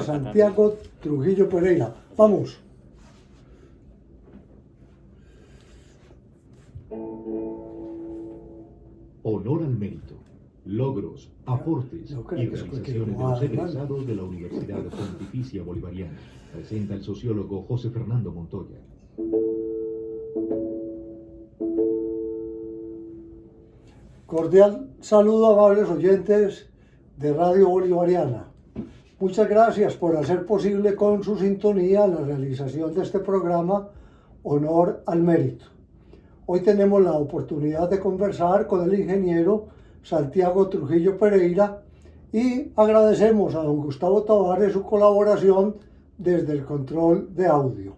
Santiago Trujillo Pereira. Vamos. Honor al mérito, logros, aportes No creo y que es realizaciones de cualquier los hermano. egresados de la Universidad Pontificia Bolivariana. Presenta el sociólogo José Fernando Montoya. Cordial saludo a amables oyentes de Radio Bolivariana. Muchas gracias por hacer posible con su sintonía la realización de este programa Honor al Mérito. Hoy tenemos la oportunidad de conversar con el ingeniero Santiago Trujillo Pereira y agradecemos a don Gustavo Tavares su colaboración desde el control de audio.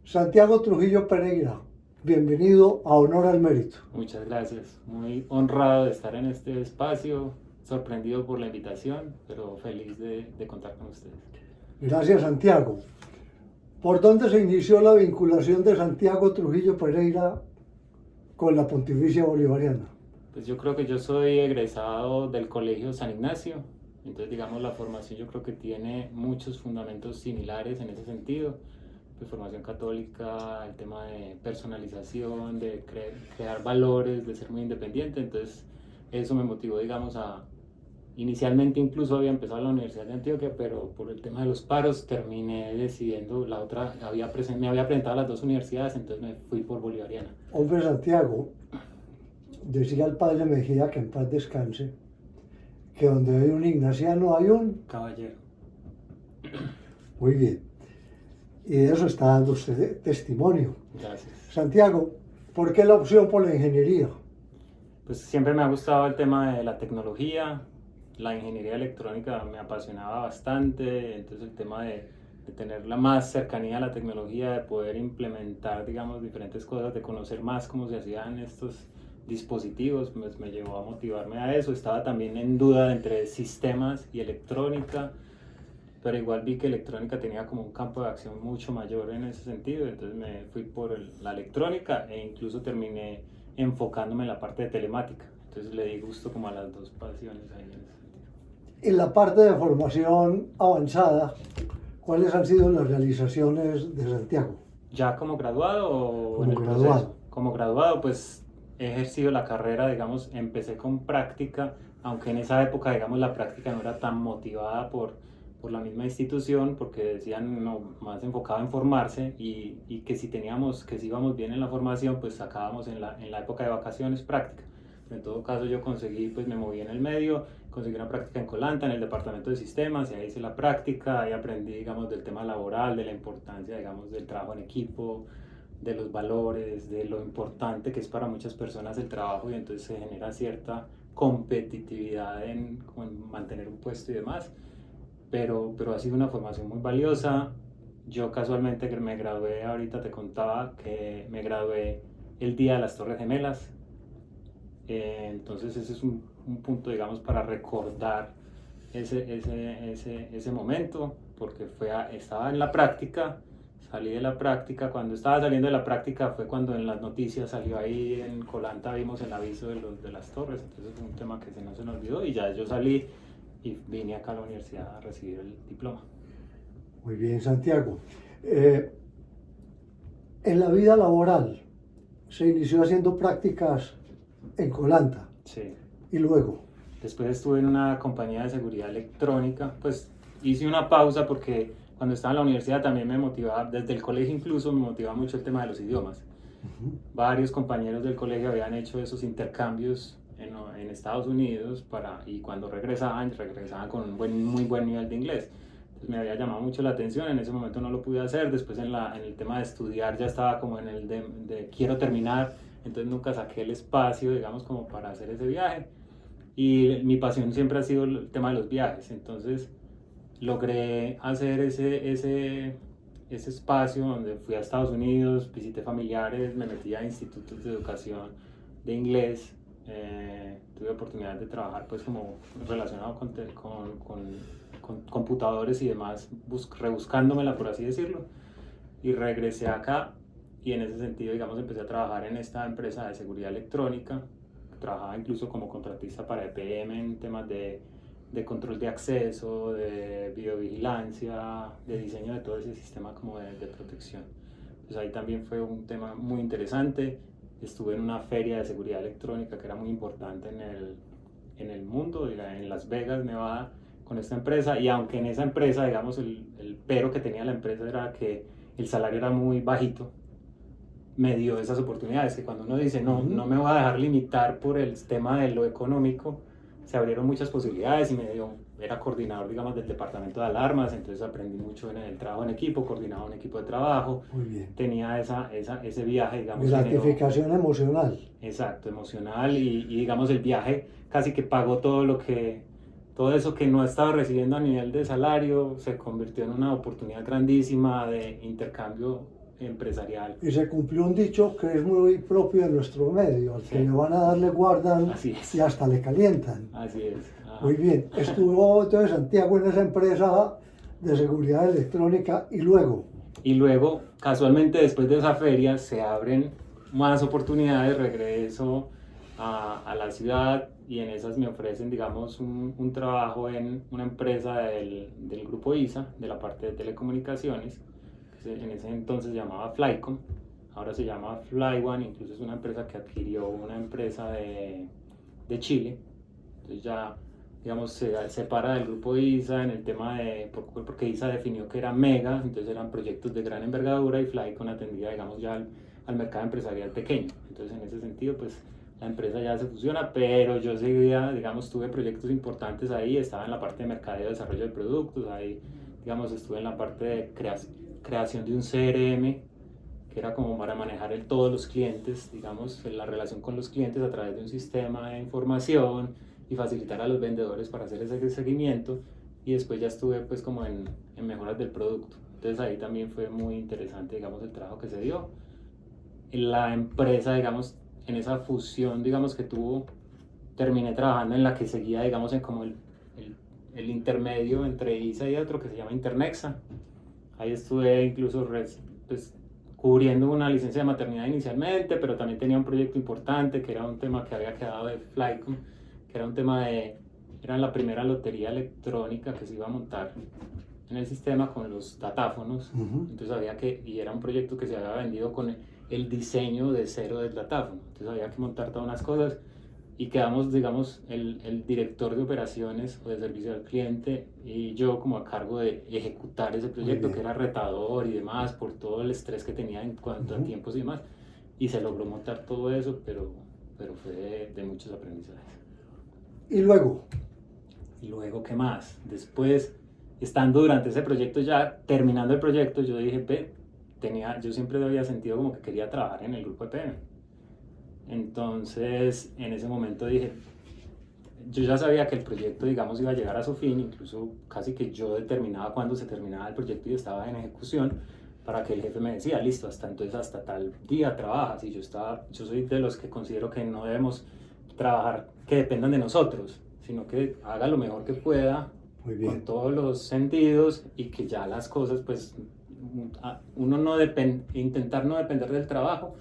Santiago Trujillo Pereira, bienvenido a Honor al Mérito. Muchas gracias, muy honrado de estar en este espacio, sorprendido por la invitación, pero feliz de contar con ustedes. Gracias, Santiago. ¿Por dónde se inició la vinculación de Santiago Trujillo Pereira con la Pontificia Bolivariana? Pues yo creo que yo soy egresado del Colegio San Ignacio, entonces digamos la formación yo creo que tiene muchos fundamentos similares en ese sentido. Pues formación católica, el tema de personalización, de crear valores, de ser muy independiente, entonces eso me motivó digamos a... Inicialmente incluso había empezado en la Universidad de Antioquia, pero por el tema de los paros terminé decidiendo la otra, me había presentado a las dos universidades, entonces me fui por Bolivariana. Hombre, Santiago, decía el padre Mejía, que en paz descanse, que donde hay un ignaciano hay un... Caballero. Muy bien. Y de eso está dando usted testimonio. Gracias. Santiago, ¿por qué la opción por la ingeniería? Pues siempre me ha gustado el tema de la tecnología, la ingeniería electrónica me apasionaba bastante, entonces el tema de tener la más cercanía a la tecnología, de poder implementar, digamos, diferentes cosas, de conocer más cómo se hacían estos dispositivos, pues me llevó a motivarme a eso. Estaba también en duda entre sistemas y electrónica, pero igual vi que electrónica tenía como un campo de acción mucho mayor en ese sentido, entonces me fui por la electrónica e incluso terminé enfocándome en la parte de telemática, entonces le di gusto como a las dos pasiones ahí en ese sentido. En la parte de formación avanzada, ¿cuáles han sido las realizaciones de Santiago? ¿Ya como graduado o Como en el graduado. proceso? Como graduado, pues he ejercido la carrera, digamos, empecé con práctica, aunque en esa época, digamos, la práctica no era tan motivada por la misma institución, porque decían, no, más enfocado en formarse y que si íbamos bien en la formación, pues sacábamos en la época de vacaciones práctica. Pero en todo caso yo conseguí, pues me moví en el medio, conseguí una práctica en Colanta, en el departamento de sistemas, y ahí hice la práctica, ahí aprendí, digamos, del tema laboral, de la importancia, digamos, del trabajo en equipo, de los valores, de lo importante que es para muchas personas el trabajo, y entonces se genera cierta competitividad en mantener un puesto y demás, pero ha sido una formación muy valiosa. Yo casualmente que me gradué, ahorita te contaba que me gradué el día de las Torres Gemelas, entonces ese es un punto, digamos, para recordar ese momento, porque estaba en la práctica, salí de la práctica, cuando estaba saliendo de la práctica fue cuando en las noticias salió ahí en Colanta, vimos el aviso de las torres, entonces fue un tema que no se nos olvidó y ya yo salí y vine acá a la universidad a recibir el diploma. Muy bien, Santiago. En la vida laboral se inició haciendo prácticas en Colanta. Sí. Y luego, Después estuve en una compañía de seguridad electrónica, pues hice una pausa porque cuando estaba en la universidad también me motivaba, desde el colegio incluso me motivaba mucho el tema de los idiomas. Varios compañeros del colegio habían hecho esos intercambios en Estados Unidos y cuando regresaban con un muy buen nivel de inglés. Entonces me había llamado mucho la atención, en ese momento no lo pude hacer, después en el tema de estudiar ya estaba como en el de quiero terminar, entonces nunca saqué el espacio, digamos, como para hacer ese viaje. Y mi pasión siempre ha sido el tema de los viajes, entonces logré hacer ese espacio donde fui a Estados Unidos, visité familiares, me metí a institutos de educación de inglés, tuve oportunidad de trabajar pues como relacionado con computadores y demás, rebuscándomela por así decirlo, y regresé acá y en ese sentido, digamos, empecé a trabajar en esta empresa de seguridad electrónica. Trabajaba incluso como contratista para EPM en temas de de control de acceso, de videovigilancia, de diseño de todo ese sistema como de protección. Pues ahí también fue un tema muy interesante. Estuve en una feria de seguridad electrónica que era muy importante en el mundo, en Las Vegas, Nevada, con esta empresa, y aunque en esa empresa, digamos, el pero que tenía la empresa era que el salario era muy bajito, me dio esas oportunidades, que cuando uno dice, no, no me voy a dejar limitar por el tema de lo económico, se abrieron muchas posibilidades y era coordinador, digamos, del departamento de alarmas, entonces aprendí mucho en el trabajo en equipo, coordinaba un equipo de trabajo. Muy bien. Tenía ese viaje, digamos. Gratificación emocional. Exacto, emocional, y digamos el viaje casi que pagó todo eso que no estaba recibiendo a nivel de salario, se convirtió en una oportunidad grandísima de intercambio empresarial. Y se cumplió un dicho que es muy propio de nuestro medio: al que le van a dar le guardan y hasta le calientan. Así es. Ajá. Muy bien, estuvo entonces Santiago en esa empresa de seguridad electrónica y luego, casualmente después de esa feria, se abren más oportunidades, regreso a la ciudad, y en esas me ofrecen, digamos, un trabajo en una empresa del grupo ISA, de la parte de telecomunicaciones, que en ese entonces se llamaba Flycom, ahora se llama FlyOne, incluso es una empresa que adquirió una empresa de Chile. Entonces ya, digamos, se separa del grupo ISA en el tema porque ISA definió que era mega, entonces eran proyectos de gran envergadura, y Flycom atendía, digamos, ya al mercado empresarial pequeño. Entonces en ese sentido, pues la empresa ya se fusiona, pero yo seguía, digamos, tuve proyectos importantes ahí, estaba en la parte de mercadeo, desarrollo de productos, ahí, digamos, estuve en la parte de creación de un CRM, que era como para manejar todos los clientes, digamos, la relación con los clientes a través de un sistema de información, y facilitar a los vendedores para hacer ese seguimiento. Y después ya estuve pues como en mejoras del producto. Entonces ahí también fue muy interesante, digamos, el trabajo que se dio. La empresa, digamos, en esa fusión, digamos, que tuvo, terminé trabajando en la que seguía, digamos, en como el intermedio entre ISA y otro que se llama Internexa. Ahí estuve incluso pues, cubriendo una licencia de maternidad inicialmente, pero también tenía un proyecto importante que era un tema que había quedado de Flycom, que era un tema era la primera lotería electrónica que se iba a montar en el sistema con los datáfonos. Entonces y era un proyecto que se había vendido con el diseño de cero del datáfono, entonces había que montar todas unas cosas, y quedamos, digamos, el director de operaciones o de servicio al cliente y yo como a cargo de ejecutar ese proyecto, que era retador y demás por todo el estrés que tenía en cuanto a tiempos y demás, y se logró montar todo eso, pero fue de muchos aprendizajes. ¿Y luego? ¿Y luego qué más? Después, estando durante ese proyecto, ya terminando el proyecto, yo dije, yo siempre había sentido como que quería trabajar en el grupo EPM. Entonces, en ese momento dije, yo ya sabía que el proyecto, digamos, iba a llegar a su fin, incluso casi que yo determinaba cuándo se terminaba el proyecto y estaba en ejecución, para que el jefe me decía, listo, hasta tal día trabajas. Y yo soy de los que considero que no debemos trabajar que dependan de nosotros, sino que haga lo mejor que pueda, con todos los sentidos, y que ya las cosas, pues, uno intentar no depender del trabajo,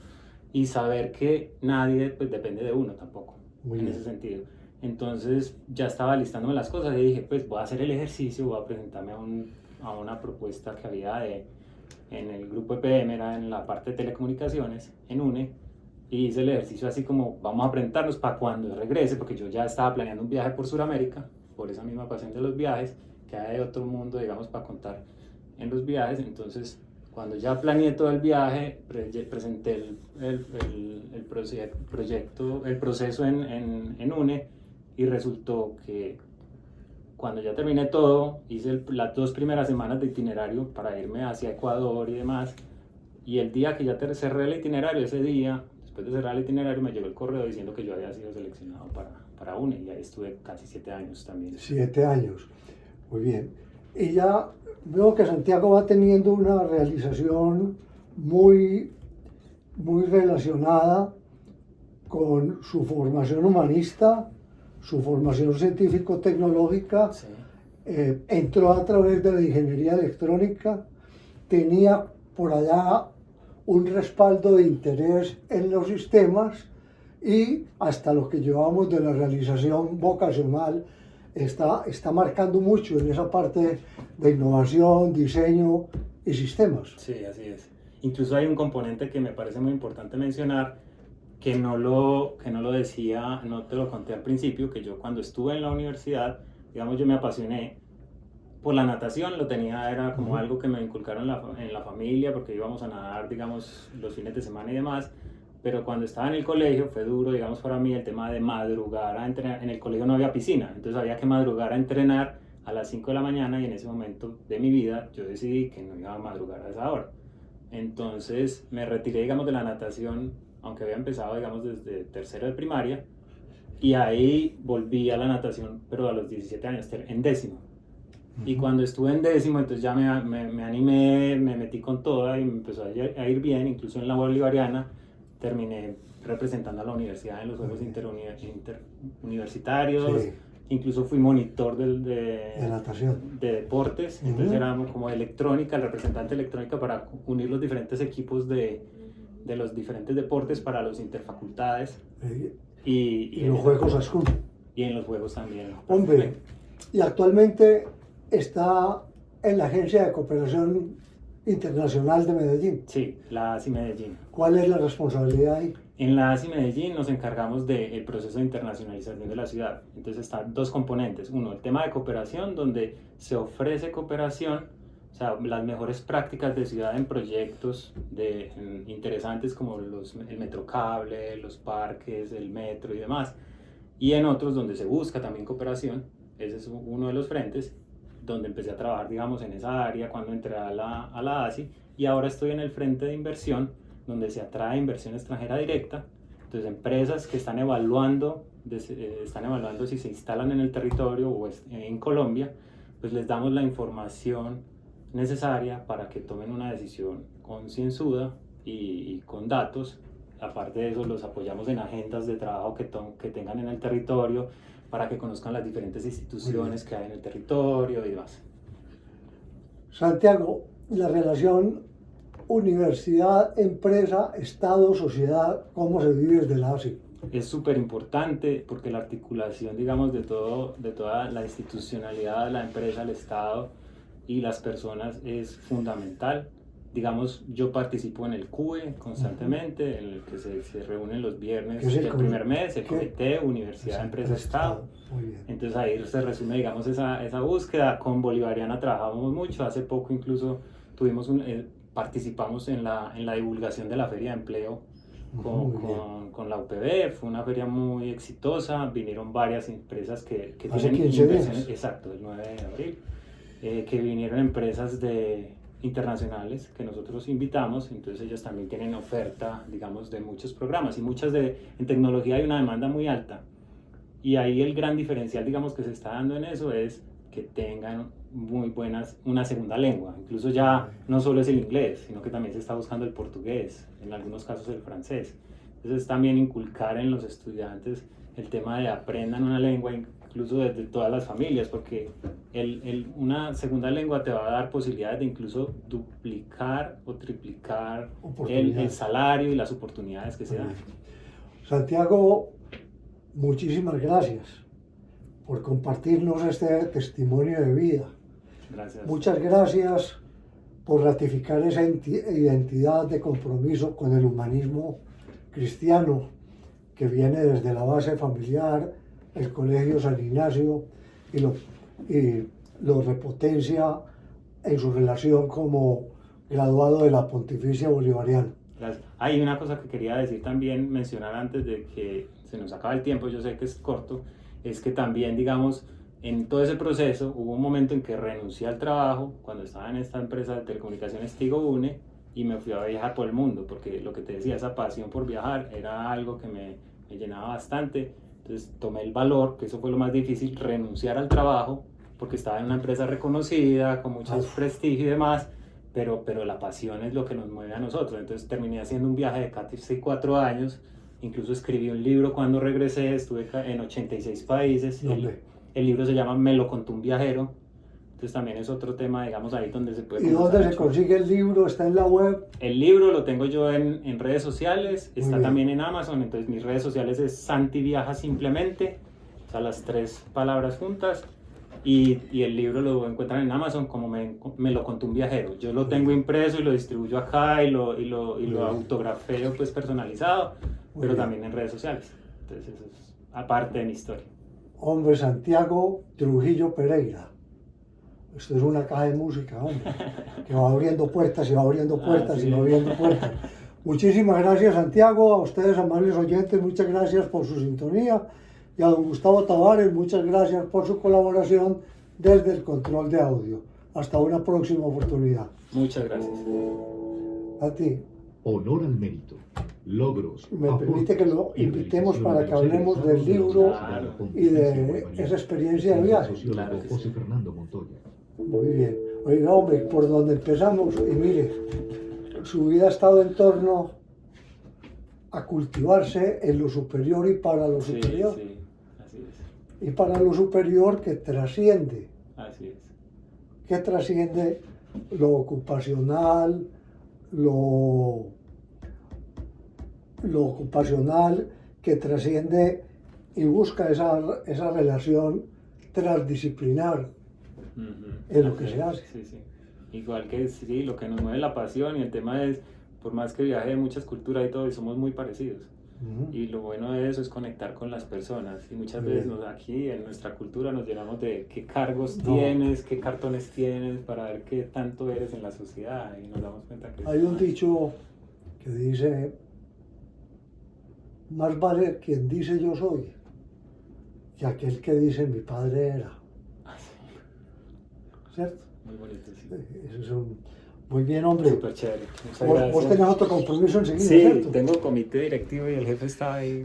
y saber que nadie pues depende de uno tampoco, ese sentido. Entonces ya estaba listándome las cosas y dije, pues voy a hacer el ejercicio, voy a presentarme a una propuesta que había en el grupo EPM, era en la parte de telecomunicaciones, en UNE, y hice el ejercicio así como, vamos a presentarnos para cuando regrese, porque yo ya estaba planeando un viaje por Sudamérica, por esa misma pasión de los viajes, que hay otro mundo, digamos, para contar en los viajes. Entonces, cuando ya planeé todo el viaje, presenté el proceso en UNE, y resultó que cuando ya terminé todo, hice las 2 primeras semanas de itinerario para irme hacia Ecuador y demás, y el día que ya cerré el itinerario, ese día, después de cerrar el itinerario, me llegó el correo diciendo que yo había sido seleccionado para UNE, y ahí estuve casi 7 años también. 7 años, muy bien. Y ya veo que Santiago va teniendo una realización muy, muy relacionada con su formación humanista, su formación científico-tecnológica. Sí. Entró a través de la ingeniería electrónica, tenía por allá un respaldo de interés en los sistemas, y hasta lo que llevamos de la realización vocacional está marcando mucho en esa parte de innovación, diseño y sistemas. Sí, así es. Incluso hay un componente que me parece muy importante mencionar, que no lo decía, no te lo conté al principio, que yo cuando estuve en la universidad, digamos, yo me apasioné por la natación, era como algo que me inculcaron en la familia, porque íbamos a nadar, digamos, los fines de semana y demás, pero cuando estaba en el colegio fue duro, digamos, para mí el tema de madrugar a entrenar. En el colegio no había piscina, entonces había que madrugar a entrenar a las 5 de la mañana, y en ese momento de mi vida yo decidí que no iba a madrugar a esa hora. Entonces me retiré, digamos, de la natación, aunque había empezado, digamos, desde tercero de primaria, y ahí volví a la natación, pero a los 17 años, en décimo. Y cuando estuve en décimo, entonces ya me animé, me metí con toda y me empezó a ir bien, incluso en la bolivariana terminé representando a la universidad en los Juegos Interuniversitarios, Sí. Incluso fui monitor De natación. de deportes, entonces era como electrónica, el representante de electrónica para unir los diferentes equipos de los diferentes deportes para los interfacultades. Y los Juegos ASCUN. Y en los Juegos también. Hombre, y actualmente está en la Agencia de Cooperación Internacional de Medellín. Sí, la ASI Medellín. ¿Cuál es la responsabilidad ahí? En la ASI Medellín nos encargamos del proceso de internacionalización de la ciudad. Entonces están dos componentes. Uno, el tema de cooperación, donde se ofrece cooperación, o sea, las mejores prácticas de ciudad en proyectos interesantes como el metrocable, los parques, el metro y demás. Y en otros donde se busca también cooperación. Ese es uno de los frentes donde empecé a trabajar, digamos, en esa área cuando entré a la ASI, y ahora estoy en el frente de inversión, donde se atrae inversión extranjera directa. Entonces, empresas que están evaluando si se instalan en el territorio o en Colombia, pues les damos la información necesaria para que tomen una decisión concienzuda y con datos. Aparte de eso, los apoyamos en agendas de trabajo que tengan en el territorio, para que conozcan las diferentes instituciones que hay en el territorio y demás. Santiago, la relación universidad, empresa, Estado, sociedad, ¿cómo se vive desde la ASI? Es súper importante porque la articulación, digamos, de toda la institucionalidad de la empresa, el Estado y las personas es fundamental. Digamos, yo participo en el CUE constantemente, en el que se reúnen los viernes del primer mes, el Comité Universidad, Empresa, Estado. Entonces ahí se resume, digamos, esa búsqueda. Con Bolivariana trabajamos mucho. Hace poco incluso participamos en la divulgación de la Feria de Empleo con la UPB. Fue una feria muy exitosa. Vinieron varias empresas que Hace tienen 15 días. Exacto, el 9 de abril. Que vinieron empresas internacionales que nosotros invitamos, entonces ellos también tienen oferta, digamos, de muchos programas, y en tecnología hay una demanda muy alta, y ahí el gran diferencial, digamos, que se está dando en eso es que tengan una segunda lengua. Incluso ya no solo es el inglés, sino que también se está buscando el portugués, en algunos casos el francés. Entonces también inculcar en los estudiantes el tema de aprendan una lengua, incluso desde todas las familias, porque una segunda lengua te va a dar posibilidades de incluso duplicar o triplicar el salario y las oportunidades que se dan. Santiago, muchísimas gracias por compartirnos este testimonio de vida. Gracias. Muchas gracias por ratificar esa identidad de compromiso con el humanismo cristiano que viene desde la base familiar, el Colegio San Ignacio, y lo repotencia en su relación como graduado de la Pontificia Bolivariana. Gracias. Hay una cosa que quería decir también, mencionar antes de que se nos acabe el tiempo, yo sé que es corto, es que también, digamos, en todo ese proceso hubo un momento en que renuncié al trabajo cuando estaba en esta empresa de telecomunicaciones Tigo Une, y me fui a viajar por el mundo, porque lo que te decía, esa pasión por viajar era algo que me llenaba bastante. Entonces tomé el valor, que eso fue lo más difícil, renunciar al trabajo, porque estaba en una empresa reconocida, con mucho prestigio y demás, pero la pasión es lo que nos mueve a nosotros. Entonces terminé haciendo un viaje de casi 4 años, incluso escribí un libro cuando regresé, estuve en 86 países, el libro se llama Me lo contó un viajero. Entonces también es otro tema, digamos, ahí donde se puede... ¿Y dónde se consigue el libro? ¿Está en la web? El libro lo tengo yo en redes sociales, está también en Amazon. Entonces mis redes sociales es Santi Viaja Simplemente, O sea, las tres palabras juntas. Y el libro lo encuentran en Amazon como me lo contó un viajero. Yo lo tengo impreso y lo distribuyo acá y lo autografeo pues personalizado, Muy pero bien. también en redes sociales. Entonces eso es aparte de mi historia. Hombre, Santiago Trujillo Pereira. Esto es una caja de música, hombre, que va abriendo puertas y va abriendo puertas sí. y va abriendo puertas. Muchísimas gracias, Santiago, a ustedes, amables oyentes, muchas gracias por su sintonía. Y a don Gustavo Tavares, muchas gracias por su colaboración desde el control de audio. Hasta una próxima oportunidad. Muchas gracias. A ti. Honor al mérito, logros, Me permite que lo y invitemos realización para de que los hablemos egresados del de la libro Universidad Claro. y de Pontificia Bolivariana, esa experiencia de presenta el viaje. sociólogo Claro que sí. José Fernando Montoya. Muy bien. Oiga, hombre, por donde empezamos, y mire, su vida ha estado en torno a cultivarse en lo superior y para lo Sí, superior. sí, así es. Y para lo superior que trasciende, Así es. lo ocupacional, lo ocupacional, que trasciende y busca esa relación transdisciplinar Ujú. en lo Así que se es. hace. Sí, sí. Igual que sí, lo que nos mueve la pasión y el tema es, por más que viaje de muchas culturas y todo, y somos muy parecidos. Ujú. Y lo bueno de eso es conectar con las personas. Y muchas Muy veces bien. aquí en nuestra cultura nos llenamos de qué cargos No. tienes, qué cartones tienes, para ver qué tanto eres en la sociedad. Y nos damos cuenta que Hay un dicho que dice, más vale quien dice yo soy que aquel que dice mi padre era. Ah, sí. ¿Cierto? Muy bonito, sí. Eso es muy bien, hombre. Súper chévere. Muchas Vos gracias. tenés otro compromiso enseguida, Sí, ¿cierto? tengo comité directivo y el jefe está ahí.